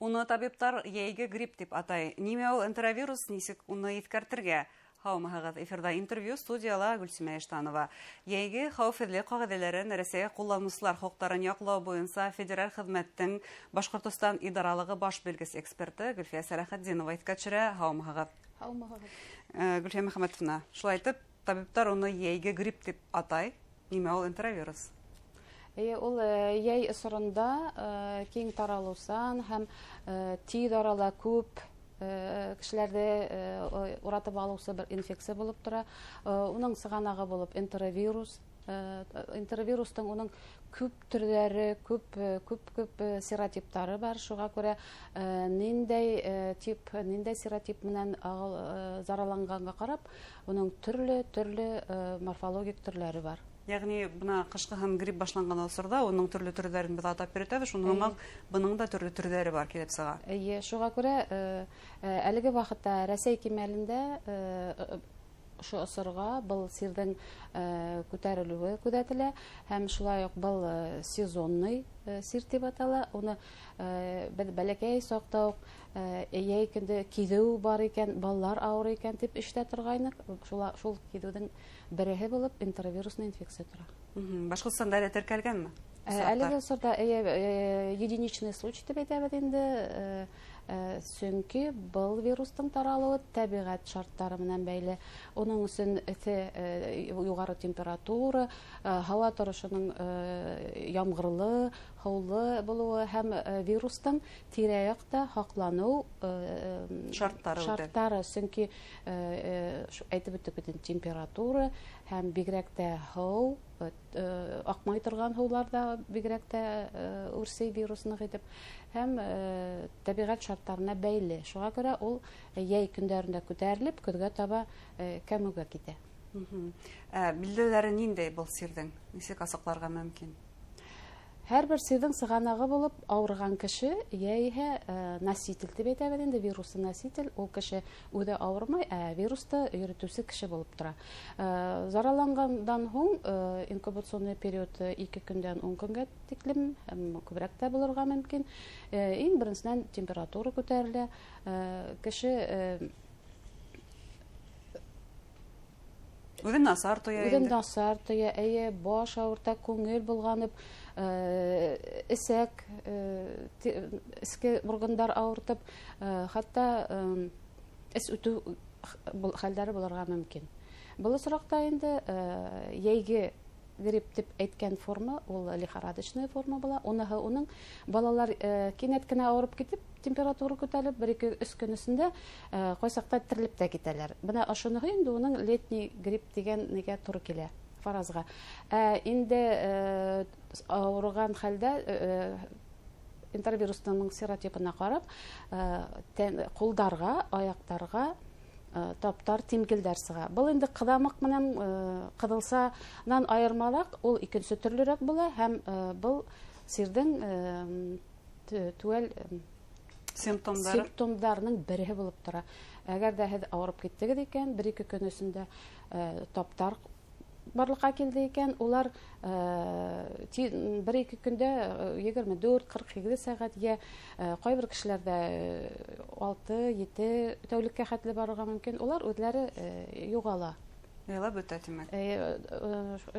Уны табиптар яйге грипп дип атай. Ниме ул энтеровирус, нисек уны искәртергә? Һаумыһығыҙ, эфирда интервью, студияла Гөлсимә Эштанова. Яйге хәүефһеҙлек ҡағиҙәләрен Рәсәйгә ҡулланыусылар хоҡуҡтарын яҡлау буйынса федераль хеҙмәттең Башҡортостан идаралығы баш белгес эксперты Гөлфиә Сәләхетдинова әйткә төшөрә. Һаумыһығыҙ. Гөлфиә Мөхәммәтовна, шулай итеп, табиптар уны яйге грипп дип атай. Ниме ул энтеровирус? Ул яй ысырында киң таралыусан һәм тиҙ арала күп кешеләрҙе уратып алыусы бер инфекция булып тора. Уның сығанағы булып энтеровирус. Энтеровирустың уның күп төрҙәре, күп серотиптары бар. Шуға күрә ниндәй серотип менән зараланғанға ҡарап, уның төрлө морфологик төрләре бар. Ягъни бына ҡышҡы һәм грипп башланған осорҙа уның төрлө төрҙәрен беҙ атап йөрөтәбеҙ, шуның бының да төрлө төрҙәре бар килеп сыға. Шуға күрә әлеге ваҡытта Рәсәй кимәлендә ошо осорға был сирҙең күтәрелеүе күҙәтелә һәм шулай уҡ был сезонный сир тип атала. Уны беҙ бәләкәй саҡта уҡ йәй көндө киҙеү бар икән, балалар ауырый икән тип ишетә торғайныҡ. Шул киҙеүҙең береһе булып энтеровирусный инфекция тора. Башҡортостанда әле теркәлгәнме? Әлеге осорҙа единичный случай тип әйтәбеҙ инде. Сөнки был вирустың таралыуы тәбиғәт шарттары менән бәйле. Уның өсөн юғары температура, һауа торошоның ямғырлы, һыулы булыуы һәм вирустың тирә-яҡта һаҡланыу шарттары. Сөнки әйтеп үттек бит, температура һәм бигерәк тә һыу, аҡмай торған һыуларҙа бигерәк тә үрсей вирусны итеп һәм тәбиғәт шарттарына бәйле. Шуға күрә ул йәй көндәрендә күтәрелеп, көҙгә таба кәмеүгә китә. Билдәләре ниндәй был сирҙең? Нисек асыҡларға мөмкин? Һәр бер сирҙең сығанағы булып ауырған кеше, йәиһә носитель тип әйтәбеҙ инде, вирусы носитель, ул кеше үҙе ауырмай, вирусты йөрөтөүсе кеше булып тора. Зараланғандан һуң инкубационный период 2 көндән 10 көнгә тиклем, күберәк тә булырға мөмкин. Иң беренсенән температура күтәрелә, кеше үҙен насар тоя. Үҙен насар тоя, баш ауырта, күңел булғанып, эсәк, эске органдар ауыртып, хатта эс үтеү хәлдәре булырға мөмкин. Был осраҡта инде йәйге грипп дип әйткән форма, ул лихорадочная форма була. Уның балалар кинәт кенә ауырып китеп, температура күтәрелеп, 1-2-3 көн эсендә ҡайсаҡта терелеп тә китәләр. Бына ошоноһо инде уның летний грипп дигән нигә туры килә, фаразға. Инде ауырған хәлдә энтеровирустың серотипына ҡарап, ҡулдарға, аяҡтарға таптар, тимгелдәр сыға. Был инде ҡыҙамыҡ менән ҡыҙылсанан айырмалаҡ, ул икенсе төрлөрәк була һәм был сирҙең түәл симптомдарының береһе булып тора. Әгәр дә һеҙ ауырып киттегеҙ икән, 1-2 көн эсендә таптар барлыҡҡа килде икән, улар 1-2 көндә 24-48 сәғәт, йә ҡайбер кешеләрҙә 6-7 тәүлеккә хәтле барырға мөмкин, улар үҙләре юғала. Яйлап бөтә, тимәк.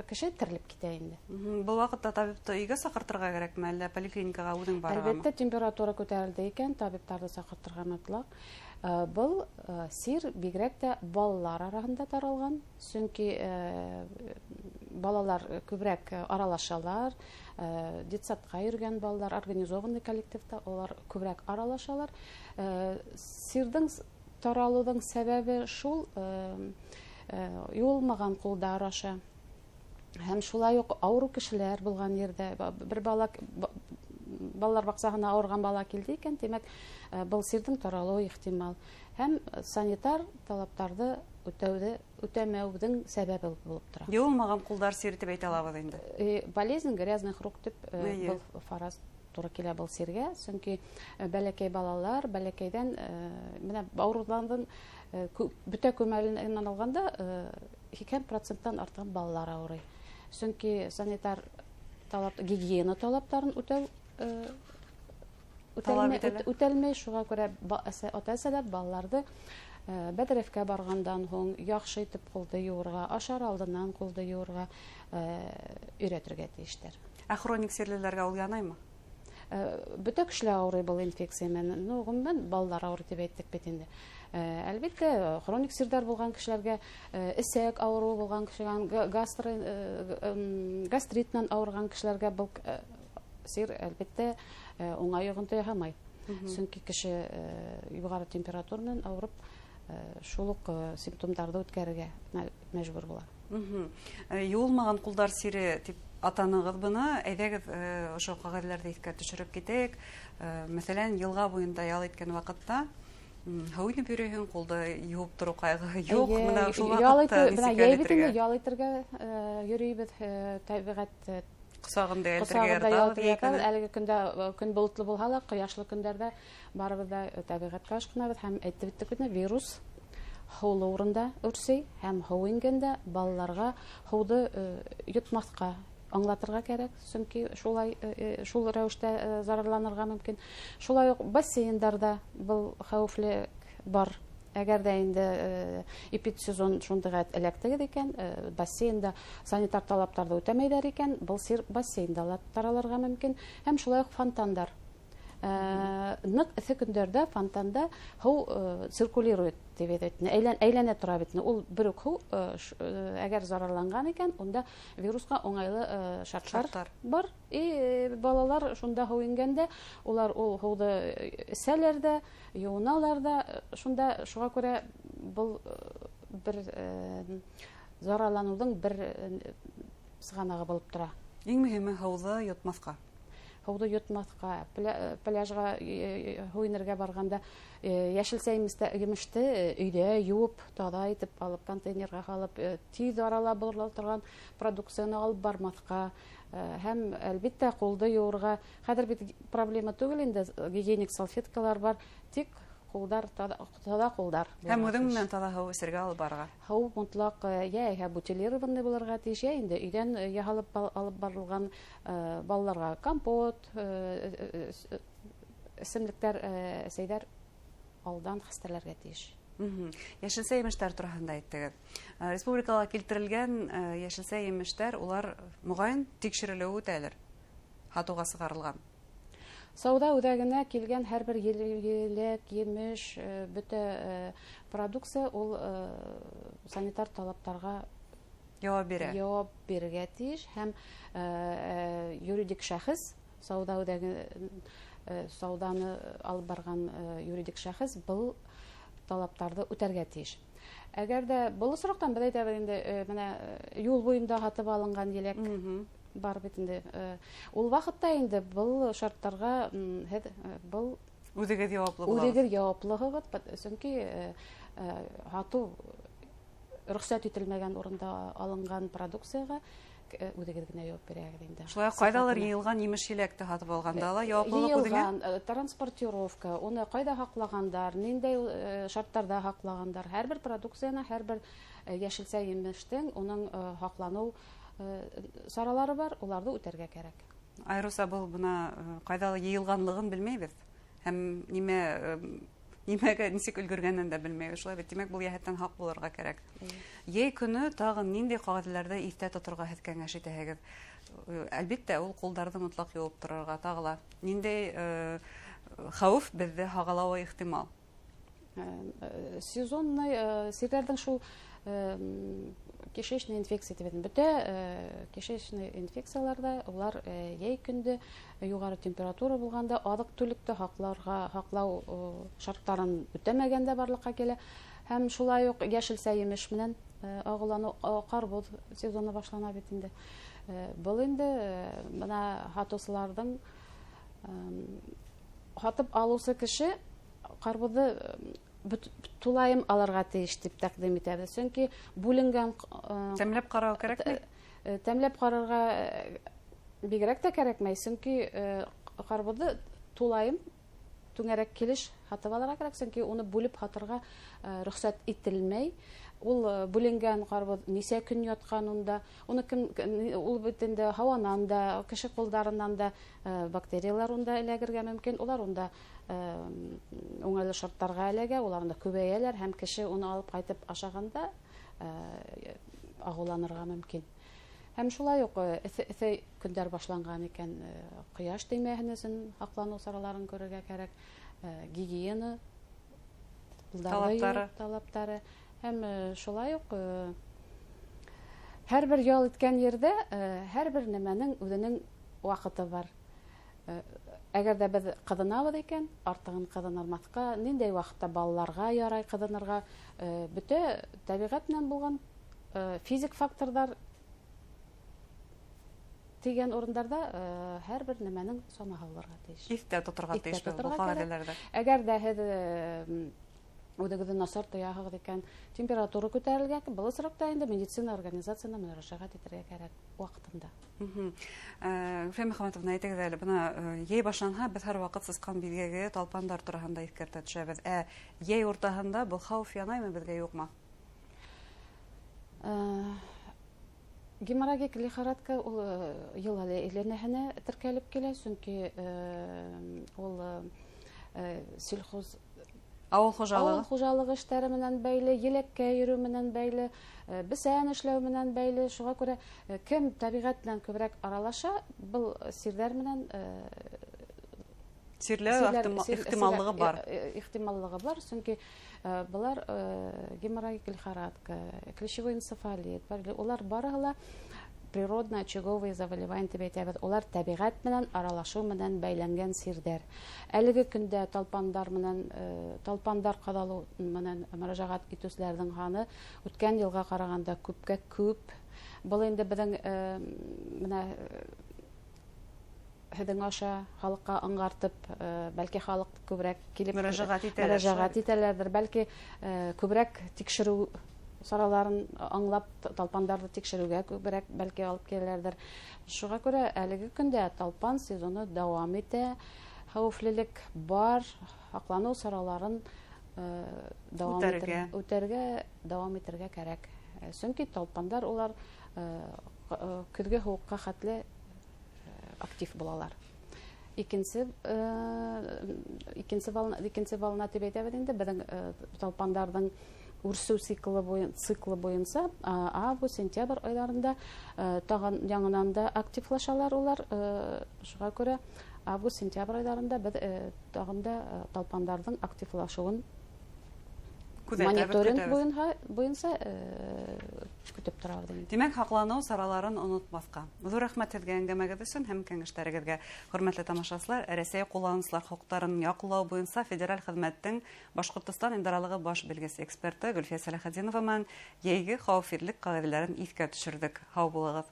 Кеше терелеп китә инде. Был ваҡытта табипты өйгә саҡыртырға кәрәкме, әллә поликлиникаға үҙең барырғамы? Әлбәттә, температура күтәрелде икән, табиптарҙы саҡыртырға мотлаҡ. Был сир бигерәк тә балалар араһында таралған, сөнки балалар күберәк аралашалар, детсадҡа йөргән балалар, организованный коллективта, олар күберәк аралашалар. Сирҙең таралыуҙың сәбәбе шул юылмаған ҡулдар аша. Һәм шулай уҡ ауырыу кешеләр булған ерҙә, бер балалар баҡсаһына ауырған бала килде икән, тимәк, был сирҙең таралыуы ихтимал. Һәм санитар талаптарҙы үтәмәүҙең сәбәбе булып тора. Юылмаған ҡулдар сире тип әйтә алабыҙ инде. Болезнь грязных рук дип был фараз туры килә был сиргә, сөнки бәләкәй балалар, бәләкәйҙән ауырыуҙан бөтә күмәленән алғанда 80%-тан артыҡ балалар ауырый. Сөнки санитар гигиена талаптарын үтәү үтәлмәй, шуңа күрә ата-әсәләр балаларды бәдрәфкә баргандан һуң яхшы итеп кулды юырга, ашар алдыннан кулды юырга өйрәтергә тиештәр. Хроник сирлеләргә ул янаймы? Бөтә кешеләр авырый был инфекция менән. Гомумән балалар авырый дип әйттек бит инде. Әлбәттә, хроник сирдар булган кешеләргә, эсәк авыруы булган кешеләргә, гастритнан авырган кешеләргә был сир әлбәттә уңай йогынты яһамай. Чөнки кеше югары температура белән авырып, шул ук симптомнарны үткәрергә мәҗбүр була. Юылмаган кулдар сире дип атаныгыз буны, әйдәгез ошо кагыйдәләрне искә төшереп китәйек. Мәсәлән, елга буенда ял иткән вакытта һавыны бирәһең, кулда юып тору кайгы юк, менә шул вакытта ял итәргә йөрибез, табигать кысагында ялтырга. Әлеге көндә көн болытлы булса да, кояшлы көндәрдә барыбыз да табигатькә ашкынабыз һәм әйтеп биттек вирус һаулы урында үрсей һәм һау ингәндә балаларга һауды йотмаска аңлатырга кирәк, чөнки шул рәвештә зарарланырга мөмкин. Шулай ук бассейннарда был хәвефле бар. Әгәр дә инде эпидсезон шундый эләктегез икән, бассейнда санитар талаптарны үтәмәйләр икән, был бассейнда таралырга мөмкин. Һәм шулай ук фонтандар. Нык эссе көндәрдә фонтанда һау циркулирует дип әйтәне, әйләнә тора бит. Ул бер үк һау әгәр зарарланган икән, онда вируска уңайлы шартлар бар. Балалар шунда һау ингәндә, улар ул һауды эсәләр дә, юыналар да, шунда шуңа күрә бу бер зарарлануның бер сыганагы булып тора. Иң мөһиме һауды йотмаска. Һауды йотмаска, пляжга һуйнырга барганда яшелсә емеште өйдә юып, таза итеп алып, контейнерга салып, тиз арала булып торган продукцияны алып бармаска һәм әлбәттә кулды юырга. Хәзер бит проблема түгел инде, гигиеник салфеткалар бар, тик кулдар, таза кулдар. Һәм үҙең менән таза һау эсергә алып барырга. Һау мотлак яһә бутилированный булырга тиеш, инде өйдән яһалып алып барылган балаларга компот, исемлектәр, әсәйдәр алдан хәстәрләргә тиеш. Яшелсә емештәр турында әйттегез. Республикага килтерелгән яшелсә емештәр, улар мөгаен тикшерелү үтәлер. Хатуга сыгарылган. Сауда үҙәгенә килгән һәрбер елек, емеш, бөтә продукция ул санитар талаптарга Җавап бирә. Җавап бирергә тиеш һәм юридик шәхес, сауда үҙәге сауданы алып барган юридик шәхес был талаптарды үтәргә тиеш. Әгәр дә был сорактан без әйтәбез инде, менә юл буенда хатып алынган елек бар бит инде. Ул вакытта инде был шарттарга был үҙегез җаваплы буласыз. Үҙегез җаваплыгы, чөнки хату рөхсәт ителмәгән урында алынган продукцияга үҙегез генә җавап бирәгез инде. Шулай кайдалыр йыелган имеш електе хатып алганда ла җаваплылык үҙеңә. Транспортировка, уны кайда хаклагандар, ниндәй шарттарда хаклагандар, һәрбер продукцияны, һәрбер яшелсә емештең уның хаклану саралары бар, уларды үтәргә кирәк. Айруса был буна кайдалыр йыелганлыгын белмәйбез. Һәм нимәгә нисек өлгергәнен дә белмәйбез. Шулай бит, димәк, бу яһәттән хак булырга кирәк. Яй көне тагын нинди кагыйдәләрдә истә тотырга һәткәнгәш итәһегез. Әлбәттә, ул кулдарды мотлак юып торырга тагыла. Ниндәй хәвеф бездә хагалауы ихтимал? Сезонный сирләрдән шул кишечный инфекция дип әйтәм. Бөтә кишечный инфекцияларда улар яй көндә югары температура булганда адык-түлекте хаклау шартларын үтәмәгәндә барлыкка килә. Һәм шулай ук яшелсә емеш менән агылану карбыз сезоны башлана бит инде. Бул инде менә хатусыларның хатып алусы кеше карбызы тулайым алырга тиеш дип тәкъдим итәбез. Чөнки бүленгән тәмләп карау кирәкме? Тәмләп карарга бигрәк тә кирәкмәй, чөнки карбызы тулайым түңәрәк килеш һатып алырга кирәк, чөнки уны бүлеп һатырга рөхсәт ителмәй. Ул бүленгән карбыз нисә көн ятканында, уны ул битендә һаванан да, кеше кулдарыннан да бактериялар унда эләгергә мөмкин. Улар унда уңайлы шартларга эләгә, уларында күбәяләр һәм кеше уны алып кайтып ашаганда агуланырга мөмкин. Һәм шулай ук эҫе көндәр башланган икән, кояш теймәһен өчен һаклану сараларын күрергә кирәк, гигиена талаптары. Һәм шулай ук һәрбер ял иткән ердә һәрбер нәмәнең үзенең вакыты бар. Әгәр дә без кызынабыз икән, артыгын кызынырмаска, ниндәй вакытта балаларга ярай кызынырга, бөтә табигать белән булган физик факторлар тигән урындарда һәрбер нәмәнең самаһы булырга тиеш. Истә тотырга тиеш бу кагыйдәләрдә. Әгәр дә һез үдегеҙҙе насар тояһығыҙ икән, температура күтәрелгән, был осраҡта инде медицина организациясына мөрәжәғәт итергә кәрәк ваҡытында. Гөлфиә Мөхәммәтовна, әйтегеҙ әле, бына йәй башланһа, беҙ һәр ваҡыт сысҡан биҙгәге, талпандар тураһында иҫкәртә төшәбеҙ. Йәй уртаһында был хәүеф янаймы беҙгә, юҡмы? Геморрагик лихорадка ул йыл әйләнәһенә теркәлеп килә, сөнки ул сельхоз Ауыл хужалығы эштәре менән бәйле, еләккә йөрөү менән бәйле, бесән эшләү менән бәйле. Шуға күрә кем табигать белән күбрәк аралаша, был сирҙәр менән сирләү ихтималлығы бар. Ихтималлығы бар, сөнки булар геморрагик лихорадка, клещевой энцефалит, улар барыһы ла природный очаговые заболевания дип әйтәбез. Улар табигать менән аралашыу менән бәйләнгән сирдәр. Әлеге көндә талпандар талпандар ҡаҙалыу менән мөрәжәғәт итеүселәрҙең һаны үткән йылға ҡарағанда күпкә күп. Был инде беҙҙең менә һеҙҙең аша халыҡҡа аңғартып, бәлки халыҡ күберәк килеп мөрәжәғәт итәләрҙер, бәлки күберәк тикшереү сараларын аңлап, талпандарҙы тикшереүгә күберәк бәлки алып киләләрҙер. Шуға күрә әлеге көндә талпан сезоны дауам итә, хәүефлелек бар, һаҡланыу сараларын үтәргә, дауам итергә кәрәк. Сөнки талпандар улар көҙгө һыуыҡҡа хәтле актив булалар. Икенсе волна тип әйтәбеҙ инде, беҙҙең талпандарҙың үрсеү циклы буйынса август-сентябрь айларында тағын яңынан да активлашалар улар. Шуға күрә август-сентябрь айларында беҙ тағын да талпандарҙың активлашыуын мониторинг буйынса көтөп торабыҙ. Димәк, һаҡланыу сараларын онотмаҫҡа. Ҙур рәхмәт һеҙгә әңгәмәгеҙ өсөн һәм кәңәштәрегеҙгә. Хөрмәтле тамашасылар, Рәсәй ҡулланыусылар хоҡуҡтарын яҡлау буйынса федераль хеҙмәттең Башҡортостан идаралығы баш белгес эксперты Гөлфиә Сәләхетдинова менән йәйге хәүефһеҙлек ҡағиҙәләрен иҫкә төшөрҙөк. Һау булығыҙ.